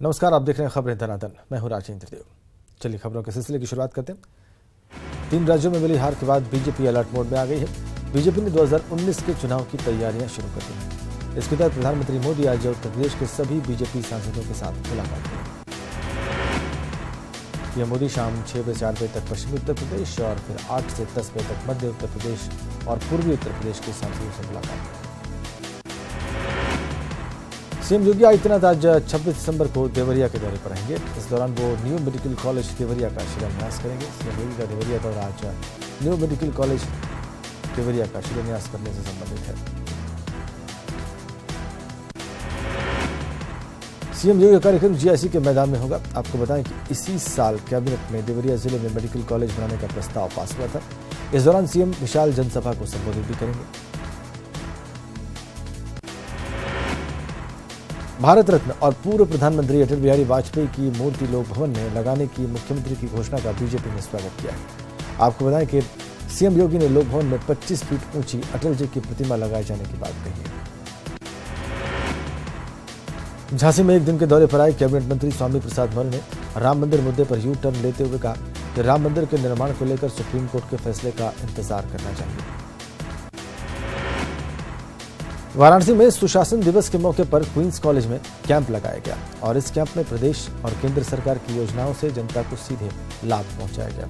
नमस्कार, आप देख रहे हैं खबरें धनाधन। मैं हूं राजेंद्र देव। चलिए खबरों के सिलसिले की शुरुआत करते हैं। 3 राज्यों में मिली हार के बाद बीजेपी अलर्ट मोड में आ गई है। बीजेपी ने 2019 के चुनाव की तैयारियां शुरू कर दी हैं। इसके तहत प्रधानमंत्री मोदी आज उत्तर प्रदेश के सभी बीजेपी सांसदों के साथ मुलाकात करेंगे। पीएम मोदी शाम 6 बजे से 8 बजे तक पश्चिमी उत्तर प्रदेश और फिर 8 से 10 बजे तक मध्य उत्तर प्रदेश और पूर्वी उत्तर प्रदेश के सांसदों से मुलाकात करेंगे। सीएम योगी आदित्यनाथ आज 26 दिसंबर को देवरिया के दौरे पर रहेंगे। इस दौरान वो न्यू मेडिकल कॉलेज देवरिया का शिलान्यास करेंगे। सीएम योगी का देवरिया दौरा आज न्यू मेडिकल कॉलेज देवरिया का शिलान्यास करने से संबंधित है। सीएम योगी का कार्यक्रम जीआईसी के मैदान में होगा। आपको बताएं कि इसी साल कैबिनेट में देवरिया जिले में मेडिकल कॉलेज बनाने का प्रस्ताव पास हुआ था। इस दौरान सीएम विशाल जनसभा को संबोधित भी करेंगे। भारत रत्न और पूर्व प्रधानमंत्री अटल बिहारी वाजपेयी की मूर्ति लोक भवन में लगाने की मुख्यमंत्री की घोषणा का बीजेपी ने स्वागत किया है। आपको बताएं कि सीएम योगी ने लोक भवन में 25 फीट ऊंची अटल जी की प्रतिमा लगाए जाने की बात कही है। झांसी में एक दिन के दौरे पर आए कैबिनेट मंत्री स्वामी प्रसाद मौर्य ने राम मंदिर मुद्दे पर यू टर्न लेते हुए कहा कि राम मंदिर के निर्माण को लेकर सुप्रीम कोर्ट के फैसले का इंतजार करना चाहिए। वाराणसी में सुशासन दिवस के मौके पर क्वींस कॉलेज में कैंप लगाया गया और इस कैंप में प्रदेश और केंद्र सरकार की योजनाओं से जनता को सीधे लाभ पहुंचाया गया।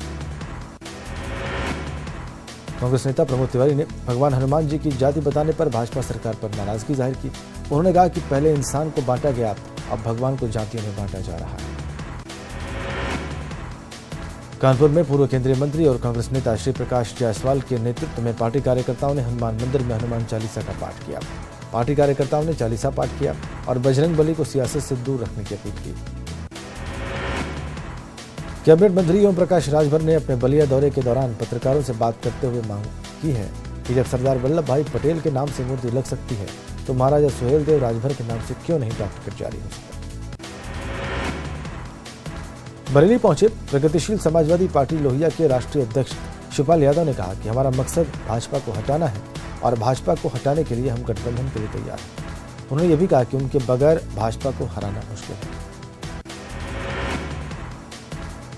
कांग्रेस नेता प्रमोद तिवारी ने भगवान हनुमान जी की जाति बताने पर भाजपा सरकार पर नाराजगी जाहिर की। उन्होंने कहा कि पहले इंसान को बांटा गया, अब भगवान को जातियों में बांटा जा रहा है। कानपुर में पूर्व केंद्रीय मंत्री और कांग्रेस नेता श्री प्रकाश जायसवाल के नेतृत्व में पार्टी कार्यकर्ताओं ने हनुमान मंदिर में हनुमान चालीसा का पाठ किया। पार्टी कार्यकर्ताओं ने चालीसा पाठ किया और बजरंग बली को सियासत से दूर रखने की अपील की। कैबिनेट मंत्री ओम प्रकाश राजभर ने अपने बलिया दौरे के दौरान पत्रकारों से बात करते हुए मांग की है कि जब सरदार वल्लभ भाई पटेल के नाम से मूर्ति लग सकती है तो महाराजा सुहेलदेव राजभर के नाम से क्यों नहीं डॉक्टर जारी हो सकता। बरेली पहुंचे प्रगतिशील समाजवादी पार्टी लोहिया के राष्ट्रीय अध्यक्ष शिवपाल यादव ने कहा कि हमारा मकसद भाजपा को हटाना है और भाजपा को हटाने के लिए हम गठबंधन के लिए तैयार हैं। उन्होंने यह भी कहा कि उनके बगैर भाजपा को हराना मुश्किल है।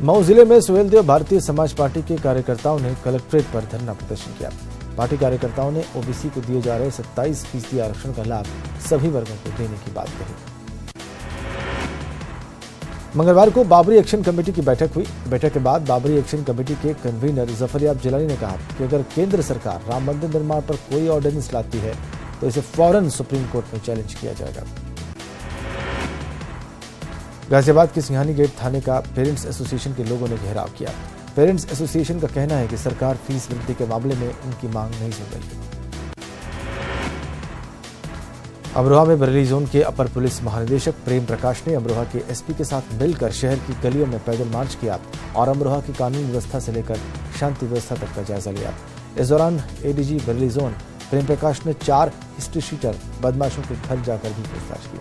मऊ जिले में सुहेलदेव भारतीय समाज पार्टी के कार्यकर्ताओं ने कलेक्ट्रेट पर धरना प्रदर्शन किया। पार्टी कार्यकर्ताओं ने ओबीसी को दिए जा रहे 27% आरक्षण का लाभ सभी वर्गों को देने की बात कही। मंगलवार को बाबरी एक्शन कमेटी की बैठक हुई। बैठक के बाद बाबरी एक्शन कमेटी के कन्वीनर जफरयाब जिलानी ने कहा कि अगर केंद्र सरकार राम मंदिर निर्माण पर कोई ऑर्डिनेंस लाती है तो इसे फौरन सुप्रीम कोर्ट में चैलेंज किया जाएगा। गाजियाबाद के सिंघानी गेट थाने का पेरेंट्स एसोसिएशन के लोगों ने घेराव किया। पेरेंट्स एसोसिएशन का कहना है कि सरकार फीस वृद्धि के मामले में उनकी मांग नहीं सुन रही। अमरोहा में बरेली जोन के अपर पुलिस महानिदेशक प्रेम प्रकाश ने अमरोहा के एसपी के साथ मिलकर शहर की गलियों में पैदल मार्च किया और अमरोहा की कानून व्यवस्था से लेकर शांति व्यवस्था तक का जायजा लिया। इस दौरान एडीजी बरेली जोन प्रेम प्रकाश ने 4 हिस्ट्री शीटर बदमाशों के घर जाकर भी पूछताछ की।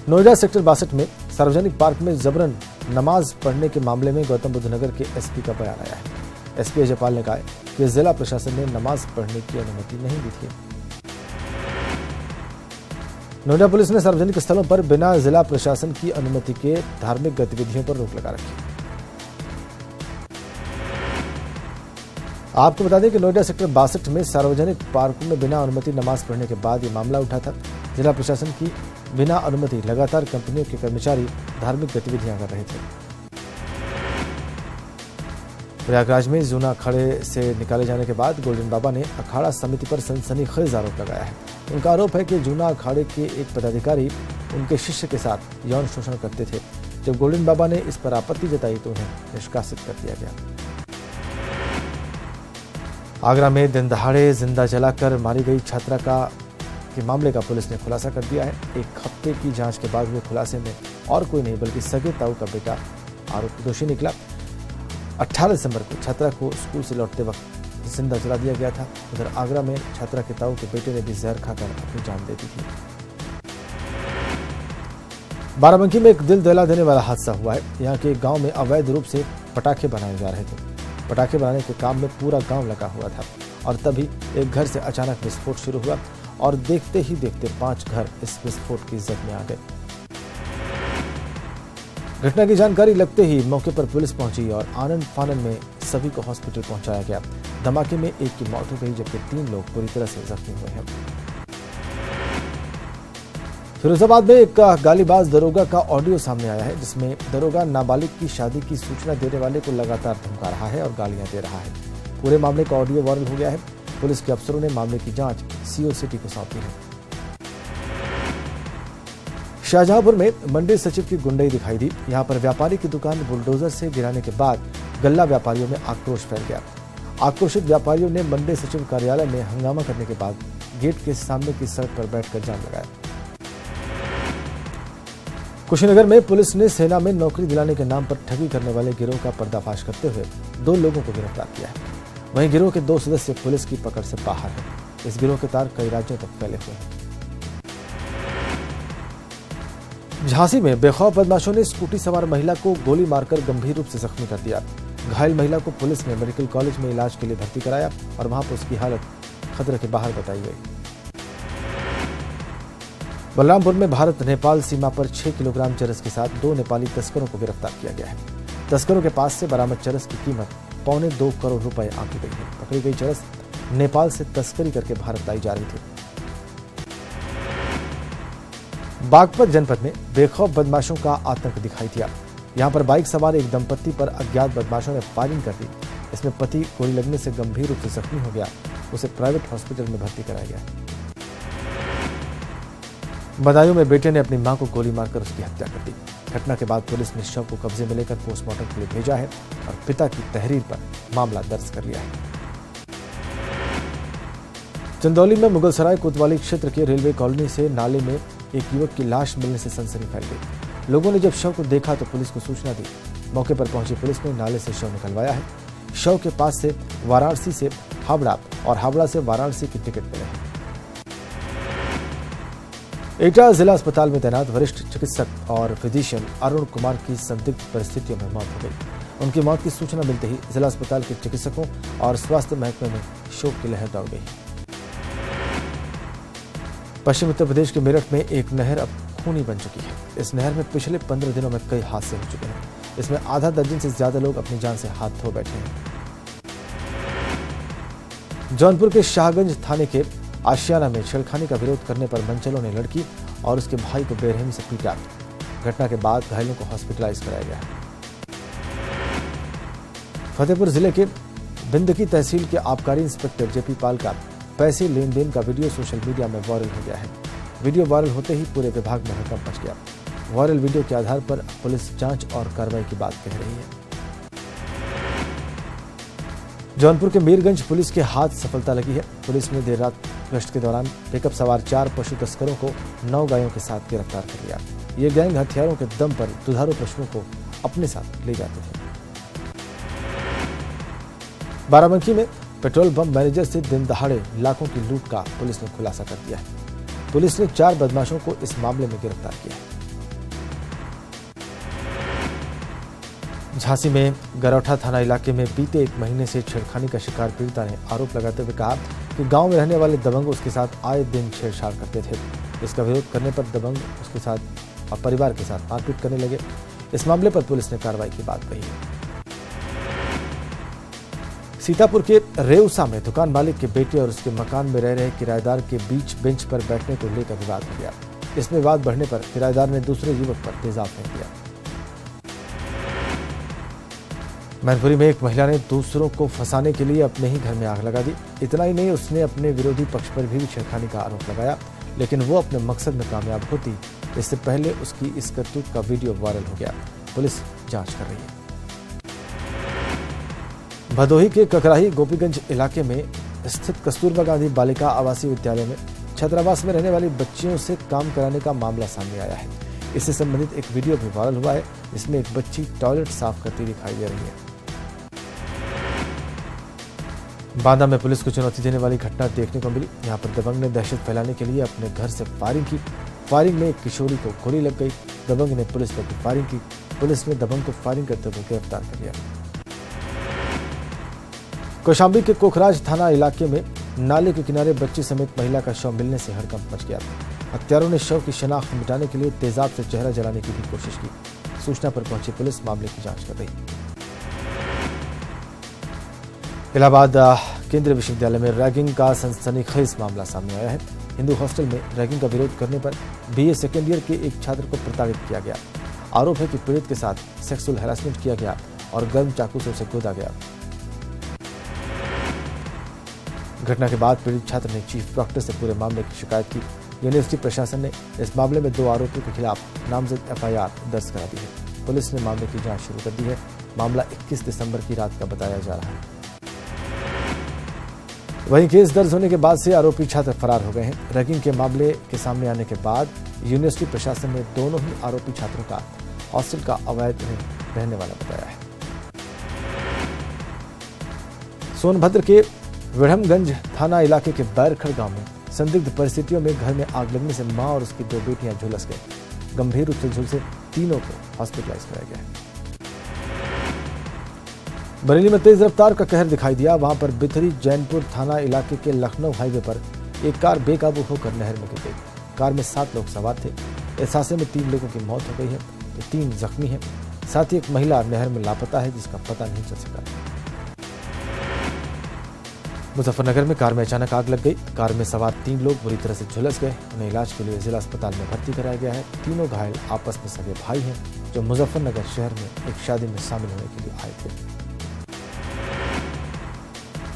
नोएडा सेक्टर 62 में सार्वजनिक पार्क में जबरन नमाज पढ़ने के मामले में गौतम बुद्ध नगर के एसपी का बयान आया है। एसपी अजय पाल ने कहा कि जिला प्रशासन ने नमाज पढ़ने की अनुमति नहीं दी थी। नोएडा पुलिस ने सार्वजनिक स्थलों पर बिना जिला प्रशासन की अनुमति के धार्मिक गतिविधियों पर रोक लगा रखी। आपको बता दें कि नोएडा सेक्टर 62 में सार्वजनिक पार्कों में बिना अनुमति नमाज पढ़ने के बाद यह मामला उठा था। जिला प्रशासन की बिना अनुमति लगातार कंपनियों के कर्मचारी धार्मिक गतिविधियां कर रहे थे। प्रयागराज में जूना अखाड़े से निकाले जाने के बाद गोल्डन बाबा ने अखाड़ा समिति पर सनसनीखेज आरोप लगाया है। उनका आरोप है कि जूना अखाड़े के एक पदाधिकारी उनके शिष्य के साथ यौन शोषण करते थे। जब गोल्डन बाबा ने इस पर आपत्ति जताई तो उन्हें निष्कासित कर दिया गया। आगरा में दिन दहाड़े जिंदा जलाकर मारी गई छात्रा के मामले का पुलिस ने खुलासा कर दिया है। एक हफ्ते की जांच के बाद हुए खुलासे में और कोई नहीं बल्कि सगे ताऊ का बेटा आरोपी दोषी निकला। 18 दिसंबर को छात्रा को स्कूल से लौटते वक्त जिंदा जला दिया गया था। उधर आगरा में छात्रा के ताऊ के बेटे ने भी जहर खाकर अपनी जान दे दी थी। बाराबंकी में एक दिल दहला देने वाला हादसा हुआ है। यहाँ के गांव में अवैध रूप से पटाखे बनाए जा रहे थे। पटाखे बनाने के काम में पूरा गांव लगा हुआ था और तभी एक घर से अचानक विस्फोट शुरू हुआ और देखते ही देखते 5 घर इस विस्फोट की जद में आ गए। घटना की जानकारी लगते ही मौके पर पुलिस पहुंची और आनंद फानन में सभी को हॉस्पिटल पहुंचाया गया। धमाके में एक की मौत हो गई जबकि 3 लोग पूरी तरह से जख्मी हुए हैं। फिरोजाबाद में एक गालीबाज दरोगा का ऑडियो सामने आया है, जिसमें दरोगा नाबालिग की शादी की सूचना देने वाले को लगातार धमका रहा है और गालियां दे रहा है। पूरे मामले का ऑडियो वायरल हो गया है। पुलिस के अफसरों ने मामले की जांच सीओ सिटी को सौंपी है। शाहजहांपुर में मंडी सचिव की गुंडई दिखाई दी। यहां पर व्यापारी की दुकान बुलडोजर से गिराने के बाद गल्ला व्यापारियों में आक्रोश फैल गया। आक्रोशित व्यापारियों ने मंडी सचिव कार्यालय में हंगामा करने के बाद गेट के सामने की सड़क पर बैठकर जाम लगाया। कुशीनगर में पुलिस ने सेना में नौकरी दिलाने के नाम पर ठगी करने वाले गिरोह का पर्दाफाश करते हुए 2 लोगों को गिरफ्तार किया है। वहीं गिरोह के 2 सदस्य पुलिस की पकड़ से बाहर हैं। इस गिरोह के तार कई राज्यों तक फैले हुए हैं। झांसी में बेखौफ बदमाशों ने स्कूटी सवार महिला को गोली मारकर गंभीर रूप से जख्मी कर दिया। घायल महिला को पुलिस ने मेडिकल कॉलेज में इलाज के लिए भर्ती कराया और वहां पर उसकी हालत खतरे के बाहर बताई गई। बलरामपुर में भारत नेपाल सीमा पर 6 किलोग्राम चरस के साथ 2 नेपाली तस्करों को गिरफ्तार किया गया है। तस्करों के पास से बरामद चरस की कीमत 2.25 करोड़ रुपए आंकी गई है। पकड़ी गई चरस नेपाल से तस्करी करके भारत लाई जा रही थी। बागपत जनपद में बेखौफ बदमाशों का आतंक दिखाई दिया। यहां पर बाइक सवार एक दंपत्ति पर अज्ञात बदमाशों ने फायरिंग कर दी। इसमें पति गोली लगने से गंभीर रूप से जख्मी हो गया। उसे प्राइवेट हॉस्पिटल में भर्ती कराया गया। बदायूं में बेटे ने अपनी मां को गोली मारकर उसकी हत्या कर दी। घटना के बाद पुलिस ने शव को कब्जे में लेकर पोस्टमार्टम के लिए भेजा है और पिता की तहरीर पर मामला दर्ज कर लिया है। चंदौली में मुगलसराय कोतवाली क्षेत्र के रेलवे कॉलोनी से नाले में एक युवक की लाश मिलने से सनसनी फैल गई। लोगों ने जब शव को देखा तो पुलिस को सूचना दी। मौके पर पहुंची पुलिस ने नाले से शव निकलवाया है। शव के पास से वाराणसी से हावड़ा और हावड़ा से वाराणसी की टिकट मिले हैं। एटा जिला अस्पताल में तैनात वरिष्ठ चिकित्सक और फिजिशियन अरुण कुमार की संदिग्ध परिस्थितियों में मौत हो गई। उनकी मौत की सूचना मिलते ही जिला अस्पताल के चिकित्सकों और स्वास्थ्य महकमे में शोक की लहर दौड़ गई। पश्चिम उत्तर प्रदेश के मेरठ में एक नहर अब खूनी बन चुकी है। इस नहर में पिछले 15 दिनों में कई हादसे हो चुके हैं। इसमें आधा दर्जन से ज्यादा लोग अपनी जान से हाथ धो बैठे हैं। जौनपुर के शाहगंज थाने के आशियाना में छेड़खानी का विरोध करने पर मंचलों ने लड़की और उसके भाई को बेरहमी से पीटा। घटना के बाद घायलों को हॉस्पिटलाइज कराया गया। फतेहपुर जिले के बिंदकी तहसील के आबकारी इंस्पेक्टर जेपी पाल का पैसे लेन देन का वीडियो सोशल मीडिया में वायरल हो गया है। वीडियो वायरल होते ही पूरे विभाग में हड़कंप मच गया। वायरल वीडियो के आधार पर पुलिस जांच और कार्रवाई की बात कह रही है। जौनपुर के मीरगंज पुलिस के हाथ सफलता लगी है। पुलिस ने देर रात गश्त के दौरान पिकअप सवार 4 पशु तस्करों को 9 गायों के साथ गिरफ्तार कर लिया। ये गैंग हथियारों के दम पर दुधारू पशुओं को अपने साथ ले जाते थे। बाराबंकी में पेट्रोल पंप मैनेजर से दिन दहाड़े लाखों की लूट का पुलिस ने खुलासा कर दिया है। पुलिस ने 4 बदमाशों को इस मामले में गिरफ्तार किया है। झांसी में गरौठा थाना इलाके में बीते 1 महीने से छेड़खानी का शिकार पीड़िता ने आरोप लगाते हुए कहा कि गांव में रहने वाले दबंग उसके साथ आए दिन छेड़छाड़ करते थे। इसका विरोध करने पर दबंग उसके साथ और परिवार के साथ मारपीट करने लगे। इस मामले पर पुलिस ने कार्रवाई की बात कही है। सीतापुर के रेउसा में दुकान मालिक के बेटे और उसके मकान में रह रहे किराएदार के बीच बेंच पर बैठने को लेकर विवाद हो गया। इसमें विवाद बढ़ने पर किराएदार ने दूसरे युवक पर तेजाब फेंक दिया। मैनपुरी में एक महिला ने दूसरों को फंसाने के लिए अपने ही घर में आग लगा दी। इतना ही नहीं, उसने अपने विरोधी पक्ष पर भी छेड़खानी का आरोप लगाया, लेकिन वो अपने मकसद में कामयाब होती इससे पहले उसकी इस करतूत का वीडियो वायरल हो गया। पुलिस जांच कर रही है। भदोही के ककराही गोपीगंज इलाके में स्थित कस्तूरबा गांधी बालिका आवासीय विद्यालय में छात्रावास में रहने वाली बच्चियों से काम कराने का मामला सामने आया है। इससे संबंधित एक वीडियो भी वायरल हुआ है, जिसमें एक बच्ची टॉयलेट साफ करती दिखाई दे रही है। बांदा में पुलिस को चुनौती देने वाली घटना देखने को मिली। यहां पर दबंग ने दहशत फैलाने के लिए अपने घर से फायरिंग की। फायरिंग में एक किशोरी को गोली लग गई। दबंग ने पुलिस पर फायरिंग की। पुलिस ने दबंग को फायरिंग करते हुए गिरफ्तार कर लिया। कौशाम्बी के कोखराज थाना इलाके में नाले के किनारे बच्ची समेत महिला का शव मिलने से हड़कंप मच गया। हत्यारों ने शव की शिनाख्त मिटाने के लिए तेजाब से चेहरा जलाने की भी कोशिश की। सूचना पर पहुंची पुलिस मामले की जांच कर रही। इलाहाबाद केंद्रीय विश्वविद्यालय में रैगिंग का सनसनीखेज मामला सामने आया है। हिंदू हॉस्टल में रैगिंग का विरोध करने पर बीए सेकेंड ईयर के एक छात्र को प्रताड़ित किया गया। आरोप है कि पीड़ित के साथ सेक्सुअल हैरेसमेंट किया गया और गर्म चाकू से उसे गोदा गया। घटना के बाद पीड़ित छात्र ने चीफ डॉक्टर से पूरे मामले की शिकायत की। यूनिवर्सिटी प्रशासन ने इस मामले में 2 आरोपियों के खिलाफ नामजद एफआईआर दर्ज करा दी है। पुलिस ने मामले की जांच शुरू कर दी है। मामला 21 दिसंबर की रात का बताया जा रहा है। वहीं केस दर्ज होने के बाद से आरोपी छात्र फरार हो गए हैं। रैगिंग के मामले के सामने आने के बाद यूनिवर्सिटी प्रशासन ने दोनों ही आरोपी छात्रों का हॉस्टल का अवैध रहने वाला बताया है। सोनभद्र के विढ़मगंज थाना इलाके के बैरखड़ गांव में संदिग्ध परिस्थितियों में घर में आग लगने से मां और उसकी 2 बेटियां झुलस गई। गंभीर रूप से झुलसे तीनों को हॉस्पिटलाइज कराया गया। बरेली में तेज रफ्तार का कहर दिखाई दिया। वहां पर बिथरी जैनपुर थाना इलाके के लखनऊ हाईवे पर एक कार बेकाबू होकर नहर में गिर गई। कार में 7 लोग सवार थे। इस हादसे में 3 लोगों की मौत हो गई है, तो 3 जख्मी हैं। साथ ही एक महिला नहर में लापता है, जिसका पता नहीं चल सका। मुजफ्फरनगर में कार में अचानक आग लग गई। कार में सवार 3 लोग बुरी तरह से झुलस गए। उन्हें इलाज के लिए जिला अस्पताल में भर्ती कराया गया है। तीनों घायल आपस में सगे भाई हैं, जो मुजफ्फरनगर शहर में एक शादी में शामिल होने के लिए आए थे।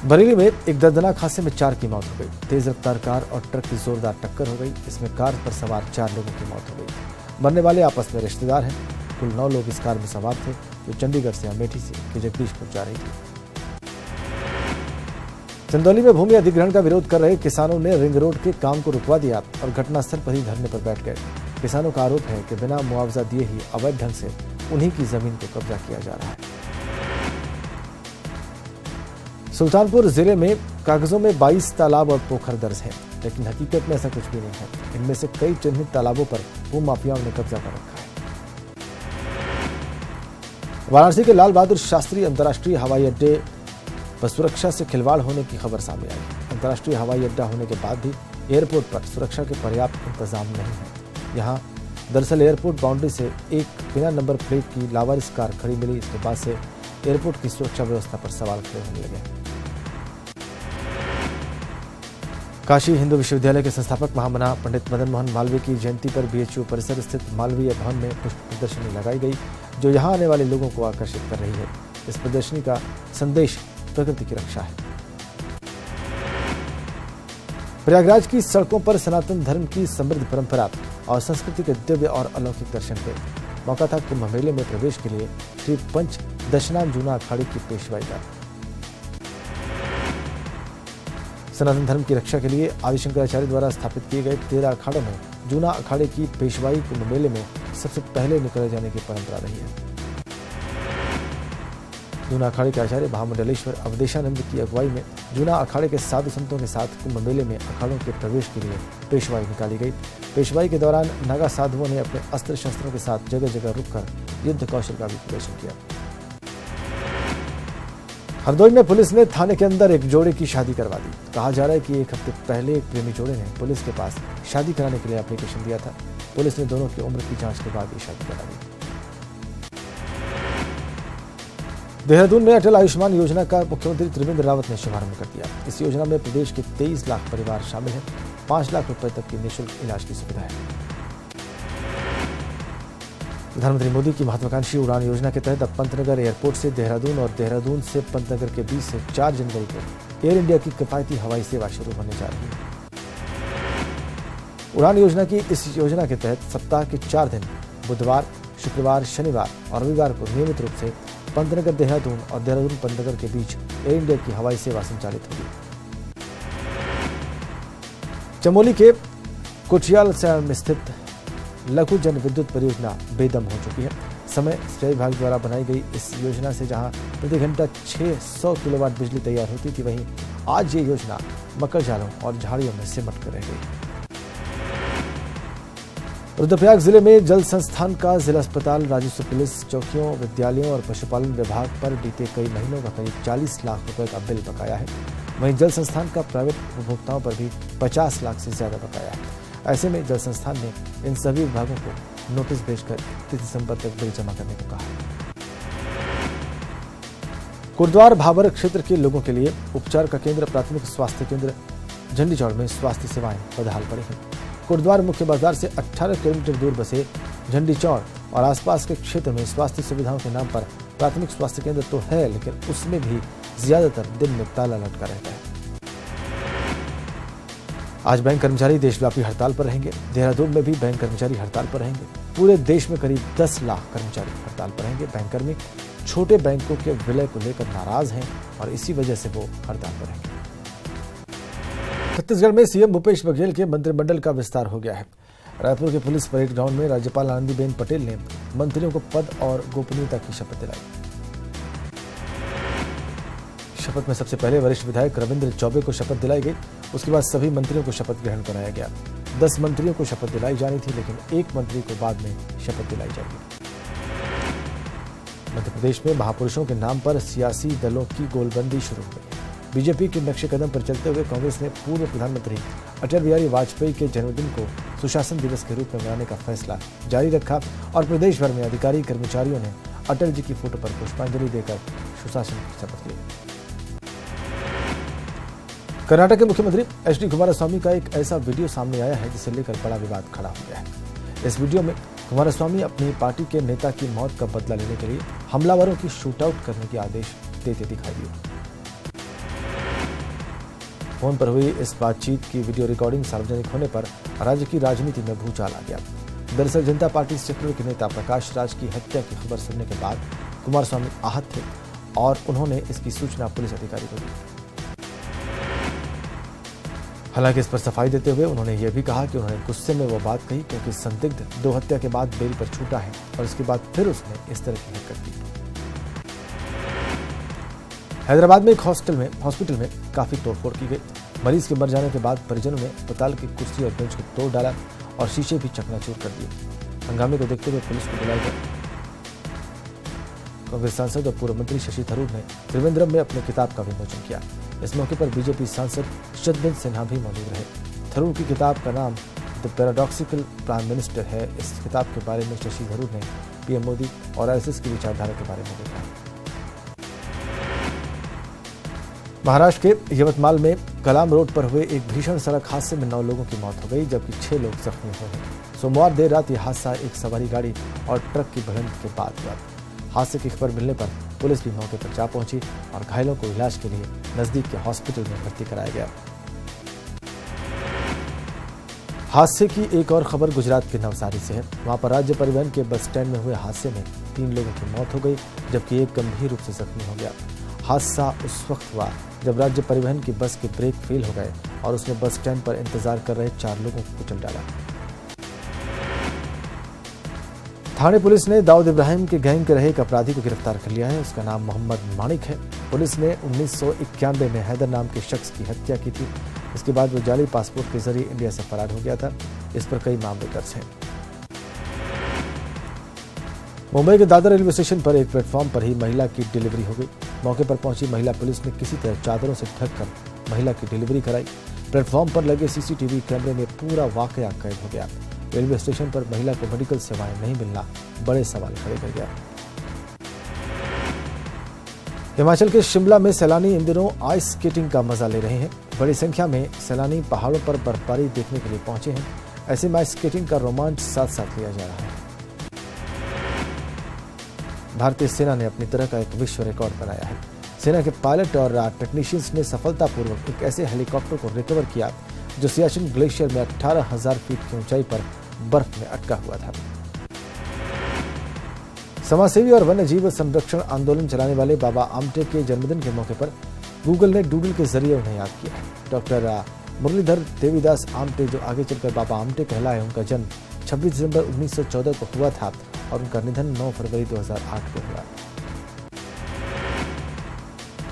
बरेली में एक दर्दनाक हादसे में 4 की मौत हो गई। तेज रफ्तार कार और ट्रक की जोरदार टक्कर हो गई। इसमें कार पर सवार 4 लोगों की मौत हो गई। मरने वाले आपस में रिश्तेदार हैं। कुल 9 लोग इस कार में सवार थे, जो चंडीगढ़ से अमेठी से जगदीशपुर जा रही थी। चंदौली में भूमि अधिग्रहण का विरोध कर रहे किसानों ने रिंग रोड के काम को रुकवा दिया और घटनास्थल पर ही धरने पर बैठ गए। किसानों का आरोप है कि बिना मुआवजा दिए ही अवैध ढंग से उन्हीं की जमीन को कब्जा किया जा रहा है। सुल्तानपुर जिले में कागजों में 22 तालाब और पोखर दर्ज हैं, लेकिन हकीकत में ऐसा कुछ भी नहीं है। इनमें से कई चिन्हित तालाबों पर भूमाफियाओं ने कब्जा कर रखा है। वाराणसी के लाल बहादुर शास्त्री अंतर्राष्ट्रीय हवाई अड्डे पर सुरक्षा से खिलवाड़ होने की खबर सामने आई। अंतर्राष्ट्रीय हवाई अड्डा होने के बाद भी एयरपोर्ट पर सुरक्षा के पर्याप्त इंतजाम नहीं है। यहाँ दरअसल एयरपोर्ट बाउंड्री से एक बिना नंबर प्लेट की लावारिस कार खड़ी मिली। इसके बाद से एयरपोर्ट की सुरक्षा व्यवस्था पर सवाल खड़े होने लगे। काशी हिंदू विश्वविद्यालय के संस्थापक महामना पंडित मदन मोहन मालवीय की जयंती पर बीएचयू परिसर स्थित मालवीय भवन में पुष्प प्रदर्शनी लगाई गई, जो यहां आने वाले लोगों को आकर्षित कर रही है। इस प्रदर्शनी का संदेश प्रकृति की रक्षा है। प्रयागराज की सड़कों पर सनातन धर्म की समृद्ध परंपरा और संस्कृति के दिव्य और अलौकिक दर्शन हुए। मौका था कुंभ मेले में प्रवेश के लिए श्री पंच दशनाम जूना अखाड़े की पेशवाई का। सनातन धर्म की रक्षा के लिए आदि शंकराचार्य द्वारा स्थापित किए गए 13 अखाड़ों में जूना अखाड़े की पेशवाई कुंभ मेले में सबसे पहले निकले जाने की परंपरा रही है। जूना अखाड़े के आचार्य महामंडलेश्वर अवधेशानंद की अगुवाई में जूना अखाड़े के साधु संतों के साथ कुंभ मेले में अखाड़ों के प्रवेश के लिए पेशवाई निकाली गई। पेशवाई के दौरान नागा साधुओं ने अपने अस्त्र शस्त्रों के साथ जगह जगह रुककर युद्ध कौशल का भी प्रदर्शन किया। हरदोई में पुलिस ने थाने के अंदर एक जोड़े की शादी करवा दी। कहा जा रहा है कि 1 हफ्ते पहले एक प्रेमी जोड़े ने पुलिस के पास शादी कराने के लिए एप्लीकेशन दिया था। पुलिस ने दोनों की उम्र की जांच के बाद ये शादी करा दी। देहरादून में अटल आयुष्मान योजना का मुख्यमंत्री त्रिवेंद्र रावत ने शुभारंभ कर दिया। इस योजना में प्रदेश के 23 लाख परिवार शामिल हैं। 5 लाख रुपए तक की निःशुल्क इलाज की सुविधा है। प्रधानमंत्री मोदी की महत्वाकांक्षी उड़ान योजना के तहत अब पंतनगर एयरपोर्ट से देहरादून और देहरादून से पंतनगर के बीच से 4 जनवरी को एयर इंडिया की किफायती हवाई सेवा शुरू होने जा रही है। उड़ान योजना की इस योजना के तहत सप्ताह के 4 दिन बुधवार, शुक्रवार, शनिवार और रविवार को नियमित रूप से पंतनगर देहरादून और देहरादून पंतनगर के बीच एयर इंडिया की हवाई सेवा संचालित होगी। चमोली के कोचियाल में स्थित लघु जन विद्युत परियोजना बेदम हो चुकी है। समय सिंचाई विभाग द्वारा बनाई गई इस योजना से जहां प्रति घंटा 600 किलोवाट बिजली तैयार होती थी, वहीं आज ये योजना मकर जालों और झाड़ियों में सिमट कर रह गई। रुद्रप्रयाग जिले में जल संस्थान का जिला अस्पताल, राजस्व, पुलिस चौकियों, विद्यालयों और पशुपालन विभाग पर बीते कई महीनों का करीब 40 लाख रुपए का बिल बकाया है। वहीं जल संस्थान का प्राइवेट उपभोक्ताओं पर भी 50 लाख से ज्यादा बकाया है। ऐसे में जल संस्थान ने इन सभी विभागों को नोटिस भेजकर 30 दिसंबर तक बिल जमा करने को कहा। कुर्द्वार भाबर क्षेत्र के लोगों के लिए उपचार का केंद्र प्राथमिक स्वास्थ्य केंद्र झंडी चौड़ में स्वास्थ्य सेवाएं बदहाल पड़ी हैं। कुर्द्वार मुख्य बाजार से 18 किलोमीटर दूर बसे झंडी चौड़ और आसपास के क्षेत्र में स्वास्थ्य सुविधाओं के नाम पर प्राथमिक स्वास्थ्य केंद्र तो है, लेकिन उसमें भी ज्यादातर दिन में ताला लटका रहता है। आज बैंक कर्मचारी देशव्यापी हड़ताल पर रहेंगे। देहरादून में भी बैंक कर्मचारी हड़ताल पर रहेंगे। पूरे देश में करीब 10 लाख कर्मचारी हड़ताल पर रहेंगे। बैंककर्मी छोटे बैंकों के विलय को लेकर नाराज हैं और इसी वजह से वो हड़ताल पर रहेंगे। छत्तीसगढ़ में सीएम भूपेश बघेल के मंत्रिमंडल का विस्तार हो गया है। रायपुर के पुलिस परेड ग्राउंड में राज्यपाल आनंदीबेन पटेल ने मंत्रियों को पद और गोपनीयता की शपथ दिलाई। शपथ में सबसे पहले वरिष्ठ विधायक रविंद्र चौबे को शपथ दिलाई गई। उसके बाद सभी मंत्रियों को शपथ ग्रहण कराया गया। 10 मंत्रियों को शपथ दिलाई जानी थी, लेकिन एक मंत्री को बाद में शपथ दिलाई जाएगी। मध्य प्रदेश में महापुरुषों के नाम पर सियासी दलों की गोलबंदी शुरू हो गई। बीजेपी के नक्शे कदम पर चलते हुए कांग्रेस ने पूर्व प्रधानमंत्री अटल बिहारी वाजपेयी के जन्मदिन को सुशासन दिवस के रूप में मनाने का फैसला जारी रखा और प्रदेश भर में अधिकारी कर्मचारियों ने अटल जी की फोटो पर पुष्पांजलि देकर सुशासन की शपथ ली। कर्नाटक के मुख्यमंत्री एच.डी. कुमारस्वामी का एक ऐसा वीडियो सामने आया है जिसे लेकर बड़ा विवाद खड़ा हो गया है। इस वीडियो में कुमारस्वामी अपनी पार्टी के नेता की मौत का बदला लेने के लिए हमलावरों की शूटआउट करने के आदेश देते दिखाई दिए। फोन पर हुई इस बातचीत की वीडियो रिकॉर्डिंग सार्वजनिक होने पर राज्य की राजनीति में भूचाल आ गया। दरअसल जनता पार्टी छत्तीसगढ़ के नेता प्रकाश राज की हत्या की खबर सुनने के बाद कुमारस्वामी आहत थे और उन्होंने इसकी सूचना पुलिस अधिकारी को दी। हालांकि इस पर सफाई देते हुए उन्होंने यह भी कहा कि उन्होंने गुस्से में वो बात कही क्योंकि संदिग्ध 2 हत्या के बाद बेल पर छूटा है और इसके बाद फिर उसने इस तरह की हरकत की। हैदराबाद में एक हॉस्पिटल में काफी तोड़फोड़ की गई। मरीज के मर जाने के बाद परिजनों ने अस्पताल की कुर्सी और बेंच को तोड़ डाला और शीशे भी चकनाचूर कर दिए। हंगामे को देखते हुए पुलिस को बुलाया गया। कांग्रेस सांसद और पूर्व मंत्री शशि थरूर ने त्रिवेंद्रम में अपने किताब का विमोचन किया। इस मौके पर बीजेपी सांसद शतबिन सिन्हा भी मौजूद रहे। थरूर की किताब का नाम द पैराडॉक्सिकल प्राइम मिनिस्टर है। इस किताब के बारे में शशि थरूर ने पीएम मोदी और आरएसएस की विचारधारा के बारे में लिखा। महाराष्ट्र के यवतमाल में कलाम रोड पर हुए एक भीषण सड़क हादसे में 9 लोगों की मौत हो गई, जबकि 6 लोग जख्मी हुए हैं। सोमवार देर रात यह हादसा एक सवारी गाड़ी और ट्रक की भिड़ंत के बाद हुआ। हादसे की खबर मिलने पर पुलिस भी मौके पर जा पहुंची और घायलों को इलाज के लिए नजदीक के हॉस्पिटल में भर्ती कराया गया। हादसे की एक और खबर गुजरात के नवसारी से है। वहां पर राज्य परिवहन के बस स्टैंड में हुए हादसे में 3 लोगों की मौत हो गई, जबकि एक गंभीर रूप से जख्मी हो गया। हादसा उस वक्त हुआ जब राज्य परिवहन की बस के ब्रेक फेल हो गए और उसने बस स्टैंड पर इंतजार कर रहे 4 लोगों को कुचल डाला। थाने पुलिस ने दाऊद इब्राहिम के गैंग के रहे एक अपराधी को गिरफ्तार कर लिया है। उसका नाम मोहम्मद मानिक है। पुलिस ने 1991 में हैदर नाम के शख्स की हत्या की थी। इसके बाद वो जाली पासपोर्ट के जरिए इंडिया से फरार हो गया था। इस पर कई मामले दर्ज हैं। मुंबई के दादर रेलवे स्टेशन पर एक प्लेटफॉर्म पर ही महिला की डिलीवरी हो गई। मौके पर पहुंची महिला पुलिस ने किसी तरह चादरों से ढककर महिला की डिलीवरी कराई। प्लेटफॉर्म पर लगे सीसीटीवी कैमरे में पूरा वाकया कैद हो गया। रेलवे स्टेशन पर महिला को मेडिकल सेवाएं नहीं मिलना बड़े सवाल खड़े कर गया। हिमाचल के शिमला में सैलानी इन दिनों आइस स्केटिंग का मजा ले रहे हैं। बड़ी संख्या में सैलानी पहाड़ों पर बर्फबारी देखने के लिए पहुंचे हैं। ऐसे में आइस स्केटिंग का रोमांच साथ साथ लिया जा रहा है। भारतीय सेना ने अपनी तरह का एक विश्व रिकॉर्ड बनाया है। सेना के पायलट और टेक्नीशियंस ने सफलतापूर्वक एक ऐसे हेलीकॉप्टर को रिकवर किया जो सियाचिन ग्लेशियर में 18,000 फीट की ऊंचाई पर बर्फ में अटका हुआ था। समाजसेवी और वन्य जीव संरक्षण आंदोलन चलाने वाले बाबा आमटे के जन्मदिन के मौके पर गूगल ने डूडल के जरिए उन्हें याद किया। डॉक्टर मुरलीधर देवीदास आमटे, जो आगे चलकर बाबा आमटे कहलाए, उनका जन्म 26 दिसंबर 1914 को हुआ था और उनका निधन 9 फरवरी 2008 को हुआ।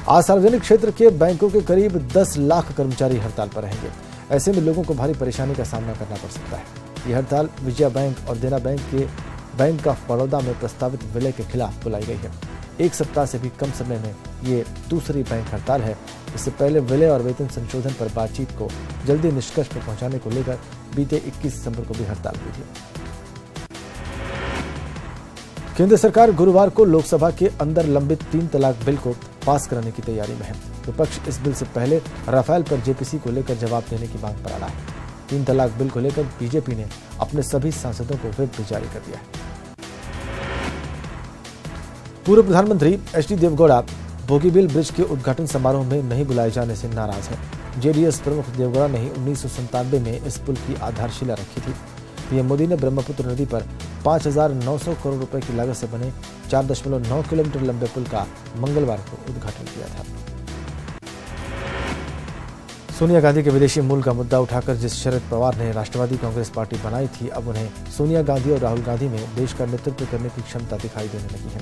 आज सार्वजनिक क्षेत्र के बैंकों के करीब 10 लाख कर्मचारी हड़ताल पर रहेंगे। ऐसे में लोगों को भारी परेशानी का सामना करना पड़ सकता है। यह हड़ताल विजया बैंक और देना बैंक के बैंक ऑफ बड़ौदा में प्रस्तावित विलय के खिलाफ बुलाई गई है। 1 सप्ताह से भी कम समय में ये दूसरी बैंक हड़ताल है। इससे पहले विलय और वेतन संशोधन पर बातचीत को जल्दी निष्कर्ष पर पहुंचाने को लेकर बीते 21 दिसंबर को भी हड़ताल हुई थी। केंद्र सरकार गुरुवार को लोकसभा के अंदर लंबित 3 तलाक बिल को पास कराने की तैयारी में है। विपक्ष इस बिल से पहले राफेल पर जेपीसी को लेकर जवाब देने की मांग पर अड़ा है। 3 तलाक बिल को लेकर बीजेपी ने अपने सभी सांसदों को व्हिप भी जारी कर दिया है। पूर्व प्रधानमंत्री एचडी देवगौड़ा बोगीबिल ब्रिज के उद्घाटन समारोह में नहीं बुलाए जाने से नाराज है। जेडीएस प्रमुख देवगौड़ा ने 1997 में इस पुल की आधारशिला रखी थी। पीएम मोदी ने ब्रह्मपुत्र नदी पर 5,900 करोड़ रुपए की लागत से बने 4.9 किलोमीटर लंबे पुल का मंगलवार को उद्घाटन किया था। सोनिया गांधी के विदेशी मूल का मुद्दा उठाकर जिस शरद पवार ने राष्ट्रवादी कांग्रेस पार्टी बनाई थी, अब उन्हें सोनिया गांधी और राहुल गांधी में देश का नेतृत्व करने की क्षमता दिखाई देने लगी है।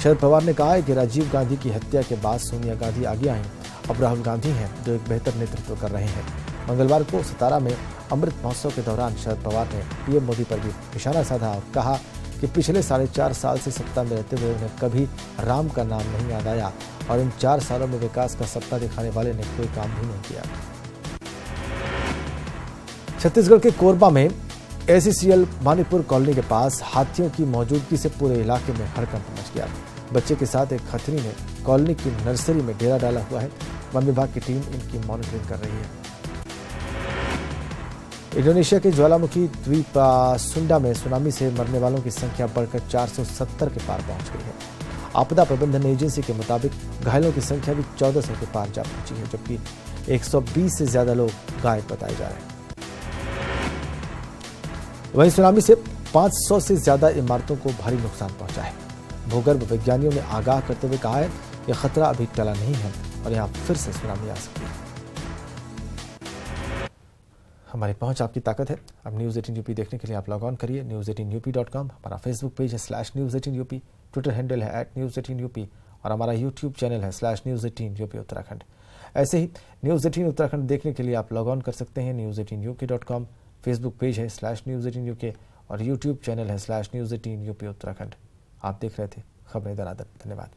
शरद पवार ने कहा है कि राजीव गांधी की हत्या के बाद सोनिया गांधी आगे आईं, अब राहुल गांधी हैं जो एक बेहतर नेतृत्व कर रहे हैं। मंगलवार को सतारा में अमृत महोत्सव के दौरान शरद पवार ने पीएम मोदी पर भी निशाना साधा और कहा कि पिछले 4.5 साल से सत्ता में रहते हुए उन्हें कभी राम का नाम नहीं याद आया और इन 4 सालों में विकास का सपना दिखाने वाले ने कोई काम भी नहीं किया। छत्तीसगढ़ के कोरबा में एसीसीएल मानिकपुर कॉलोनी के पास हाथियों की मौजूदगी से पूरे इलाके में हड़कंप मच गया। बच्चे के साथ एक खतरी ने कॉलोनी की नर्सरी में डेरा डाला हुआ है। वन विभाग की टीम इनकी मॉनिटरिंग कर रही है। इंडोनेशिया के ज्वालामुखी द्वीप सुंडा में सुनामी से मरने वालों की संख्या बढ़कर 470 के पार पहुंच गई है। आपदा प्रबंधन एजेंसी के मुताबिक घायलों की संख्या भी 1400 के पार जा पहुंची है, जबकि 120 से ज्यादा लोग घायल बताए जा रहे हैं। वहीं सुनामी से 500 से ज्यादा इमारतों को भारी नुकसान पहुंचा है। भूगर्भ वैज्ञानिकों ने आगाह करते हुए कहा है कि खतरा अभी टला नहीं है और यहां फिर से सुनामी आ सकती है। हमारी पहुंच आपकी ताकत है। अब न्यूज़ 18 यूपी देखने के लिए आप लॉग ऑन करिए news18up.com। हमारा फेसबुक पेज है /news18up, ट्विटर हैंडल है @news18up और हमारा यूट्यूब चैनल है /news18up उत्तराखंड। ऐसे ही न्यूज़ 18 उत्तराखंड देखने के लिए आप लॉग ऑन कर सकते हैं news18uk.com। फेसबुक पेज है /news18uk और यूट्यूब चैनल है /news18up उत्तराखंड। आप देख रहे थे खबरें दरादर। धन्यवाद।